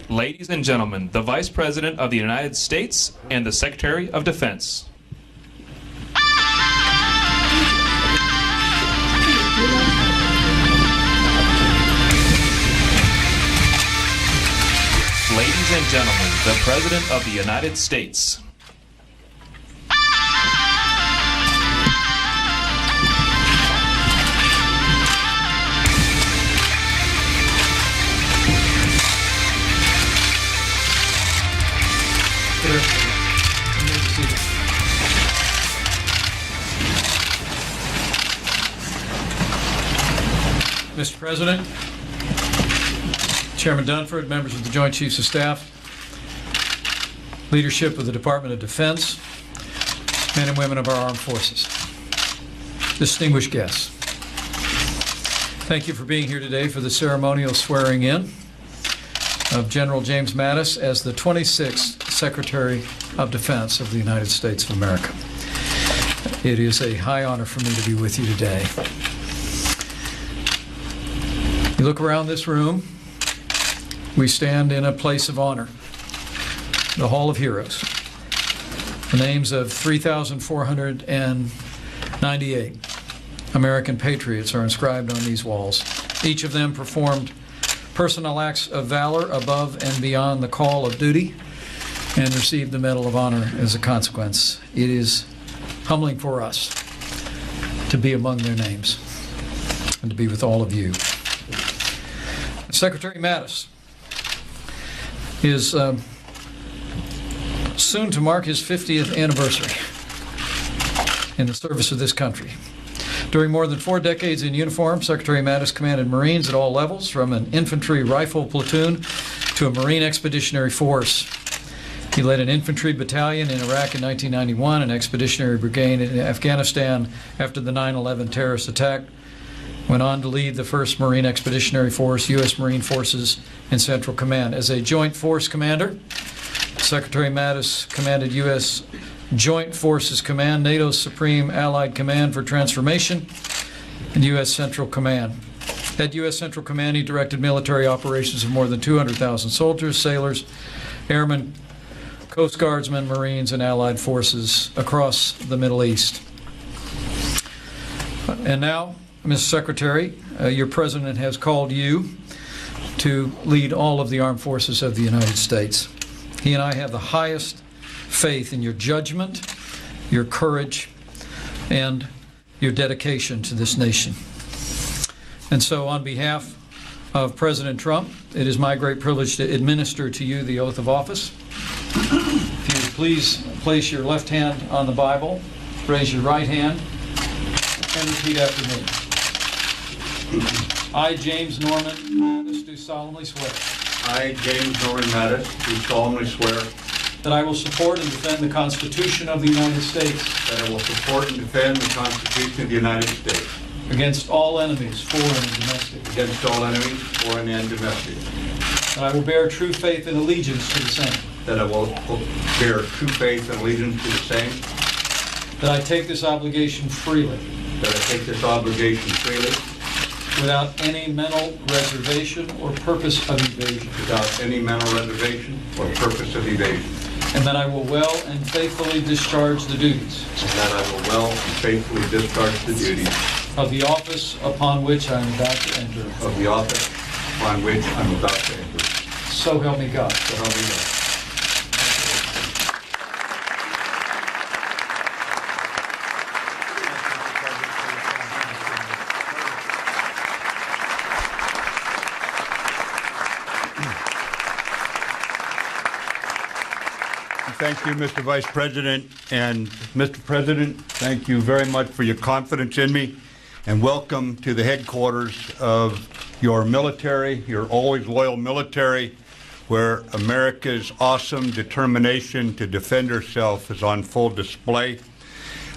Ladies and gentlemen, the Vice President of the United States and the Secretary of Defense. Ladies and gentlemen, the President of the United States. Mr. President, Chairman Dunford, members of the Joint Chiefs of Staff, leadership of the Department of Defense, men and women of our armed forces, distinguished guests, thank you for being here today for the ceremonial swearing in of General James Mattis as the 26th Secretary of Defense of the United States of America. It is a high honor for me to be with you today. You look around this room, we stand in a place of honor, the Hall of Heroes. The names of 3,498 American patriots are inscribed on these walls. Each of them performed personal acts of valor above and beyond the call of duty and received the Medal of Honor as a consequence. It is humbling for us to be among their names and to be with all of you. Secretary Mattis is soon to mark his 50th anniversary in the service of this country. During more than 4 decades in uniform, Secretary Mattis commanded Marines at all levels, from an infantry rifle platoon to a Marine expeditionary force. He led an infantry battalion in Iraq in 1991, an expeditionary brigade in Afghanistan after the 9/11 terrorist attack, went on to lead the 1st Marine Expeditionary Force, U.S. Marine Forces in Central Command. As a Joint Force Commander, Secretary Mattis commanded U.S. Joint Forces Command, NATO's Supreme Allied Command for Transformation, and U.S. Central Command. At U.S. Central Command, he directed military operations of more than 200,000 soldiers, sailors, airmen, Coast Guardsmen, Marines, and Allied forces across the Middle East. And now, Mr. Secretary, your President has called you to lead all of the armed forces of the United States. He and I have the highest faith in your judgment, your courage, and your dedication to this nation. And so on behalf of President Trump, it is my great privilege to administer to you the oath of office. If you would please place your left hand on the Bible, raise your right hand, and repeat after me. I, James Norman Mattis, do solemnly swear. I, James Norman Mattis, do solemnly swear that I will support and defend the Constitution of the United States that I will support and defend the Constitution of the United States against all enemies, foreign and domestic. against all enemies, foreign and domestic. That I will bear true faith and allegiance to the same. That I will bear true faith and allegiance to the same. That I take this obligation freely. That I take this obligation freely. Without any mental reservation or purpose of evasion. Without any mental reservation or purpose of evasion. And that I will well and faithfully discharge the duties. And that I will well and faithfully discharge the duties. Of the office upon which I am about to enter. Of the office upon which I am about to enter. So help me God. So help me God. Thank you, Mr. Vice President. And Mr. President, thank you very much for your confidence in me. And welcome to the headquarters of your military, your always loyal military, where America's awesome determination to defend herself is on full display.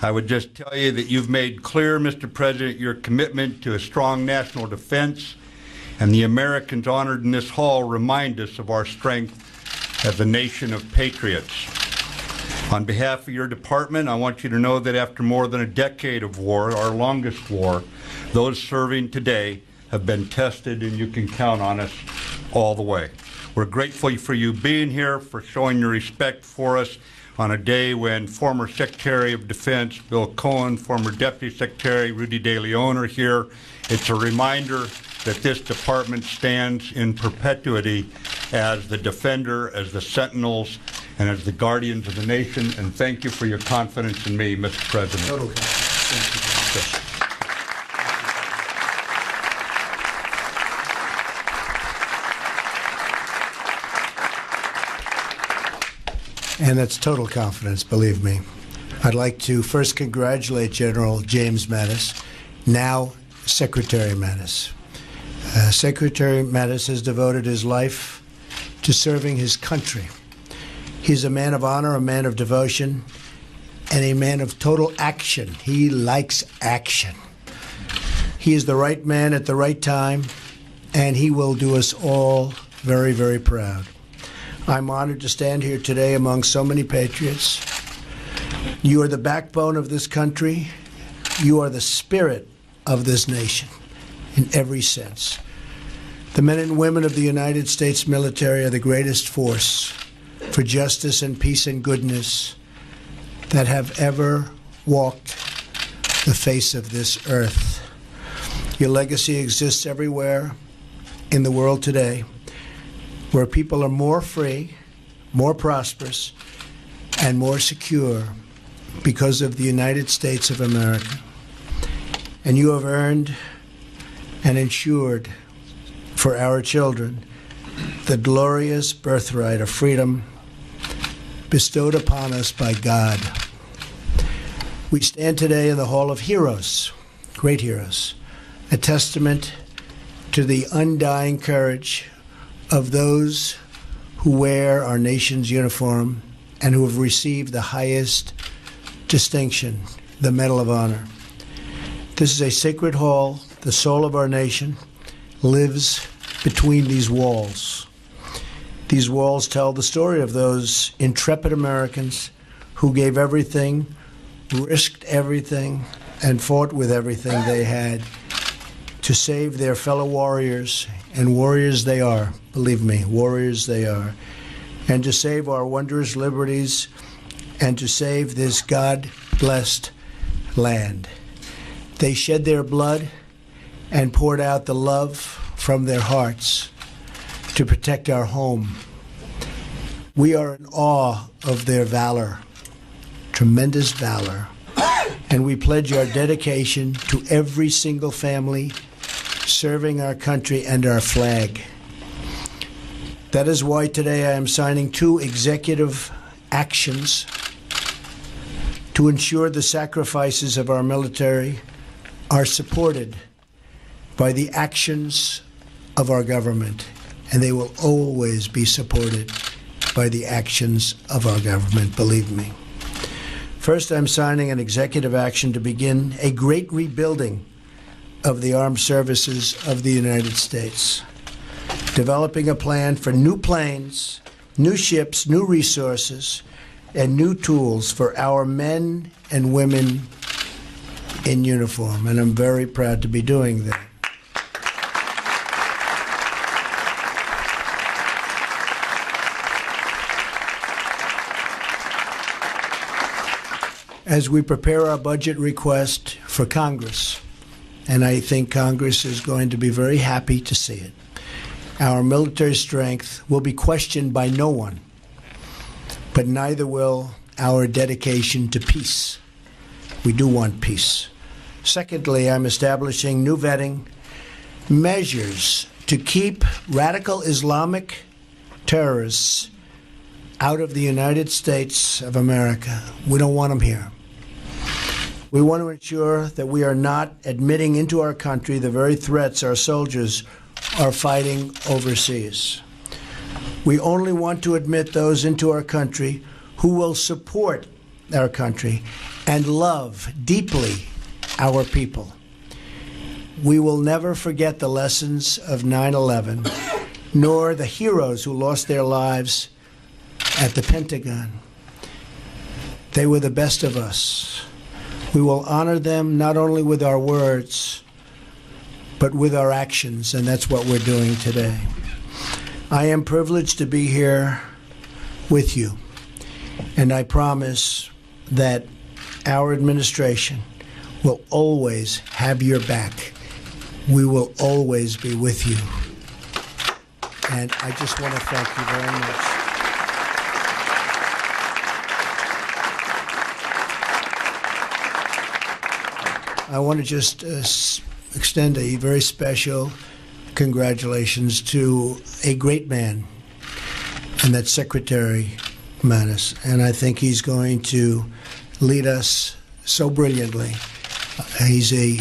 I would just tell you that you've made clear, Mr. President, your commitment to a strong national defense, and the Americans honored in this hall remind us of our strength as a nation of patriots. On behalf of your department, I want you to know that after more than a decade of war, our longest war, those serving today have been tested, and you can count on us all the way. We're grateful for you being here, for showing your respect for us on a day when former Secretary of Defense Bill Cohen, former Deputy Secretary Rudy De Leon are here. It's a reminder that this department stands in perpetuity as the defender, as the sentinels, and as the guardians of the nation. And thank you for your confidence in me, Mr. President. Total confidence. Thank you very much. And that's total confidence, believe me. I'd like to first congratulate General James Mattis, now Secretary Mattis. Secretary Mattis has devoted his life to serving his country. He's a man of honor, a man of devotion, and a man of total action. He likes action. He is the right man at the right time, and he will do us all very, very proud. I'm honored to stand here today among so many patriots. You are the backbone of this country. You are the spirit of this nation in every sense. The men and women of the United States military are the greatest force for justice and peace and goodness that have ever walked the face of this earth. Your legacy exists everywhere in the world today, where people are more free, more prosperous, and more secure because of the United States of America. And you have earned and ensured for our children the glorious birthright of freedom bestowed upon us by God. We stand today in the Hall of Heroes, great heroes, a testament to the undying courage of those who wear our nation's uniform and who have received the highest distinction, the Medal of Honor. This is a sacred hall. The soul of our nation lives between these walls. These walls tell the story of those intrepid Americans who gave everything, risked everything, and fought with everything they had to save their fellow warriors. And warriors they are, believe me, warriors they are. And to save our wondrous liberties and to save this God-blessed land. They shed their blood and poured out the love from their hearts to protect our home. We are in awe of their valor, tremendous valor, and we pledge our dedication to every single family serving our country and our flag. That is why today I am signing 2 executive actions to ensure the sacrifices of our military are supported by the actions of our government, and they will always be supported by the actions of our government, believe me. First, I'm signing an executive action to begin a great rebuilding of the armed services of the United States, developing a plan for new planes, new ships, new resources, and new tools for our men and women in uniform, and I'm very proud to be doing that. As we prepare our budget request for Congress, and I think Congress is going to be very happy to see it, our military strength will be questioned by no one, but neither will our dedication to peace. We do want peace. Secondly, I'm establishing new vetting measures to keep radical Islamic terrorists out of the United States of America. We don't want them here. We want to ensure that we are not admitting into our country the very threats our soldiers are fighting overseas. We only want to admit those into our country who will support our country and love deeply our people. We will never forget the lessons of 9/11, nor the heroes who lost their lives at the Pentagon. They were the best of us. We will honor them not only with our words, but with our actions, and that's what we're doing today. I am privileged to be here with you, and I promise that our administration will always have your back. We will always be with you. And I just want to thank you very much. I want to just extend a very special congratulations to a great man, and that's Secretary Mattis. And I think he's going to lead us so brilliantly. He's a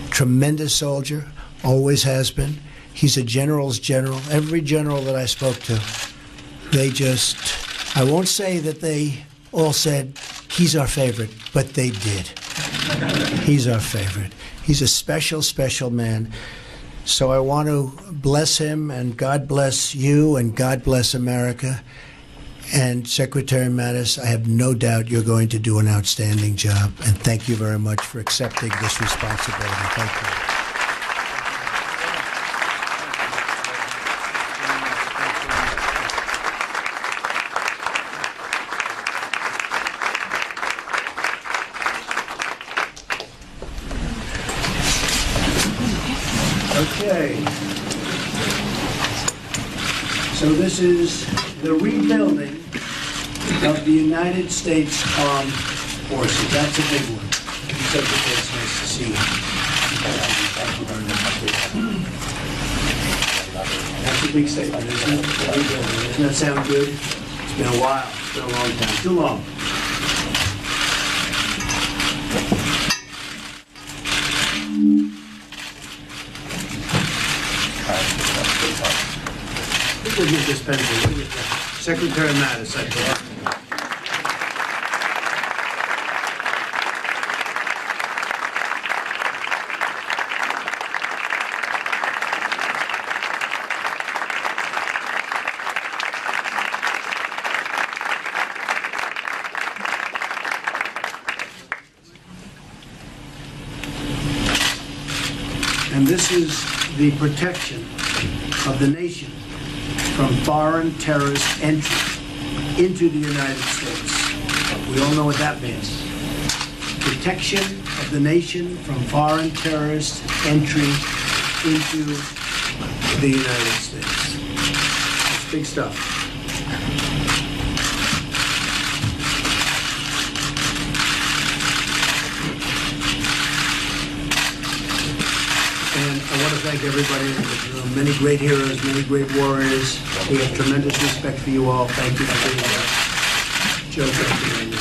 tremendous soldier, always has been. He's a general's general. Every general that I spoke to, I won't say that they all said, he's our favorite, but they did. He's our favorite. He's a special, special man. So I want to bless him, and God bless you, and God bless America. And Secretary Mattis, I have no doubt you're going to do an outstanding job. And thank you very much for accepting this responsibility. Thank you. Okay. So this is the rebuilding of the United States Armed Forces. That's a big one. Secretary, it's nice to see you. That's a big statement, isn't it? The rebuilding. Doesn't that sound good? It's been a while. It's been a long time. Too long. We'll get this pencil. We'll get that. Secretary Mattis, I thought. And this is the protection of the nation from foreign terrorist entry into the United States. We all know what that means. Protection of the nation from foreign terrorist entry into the United States. That's big stuff. And I want to thank everybody in this room. Many great heroes, many great warriors. We have tremendous respect for you all. Thank you for being here. Joe, thank you.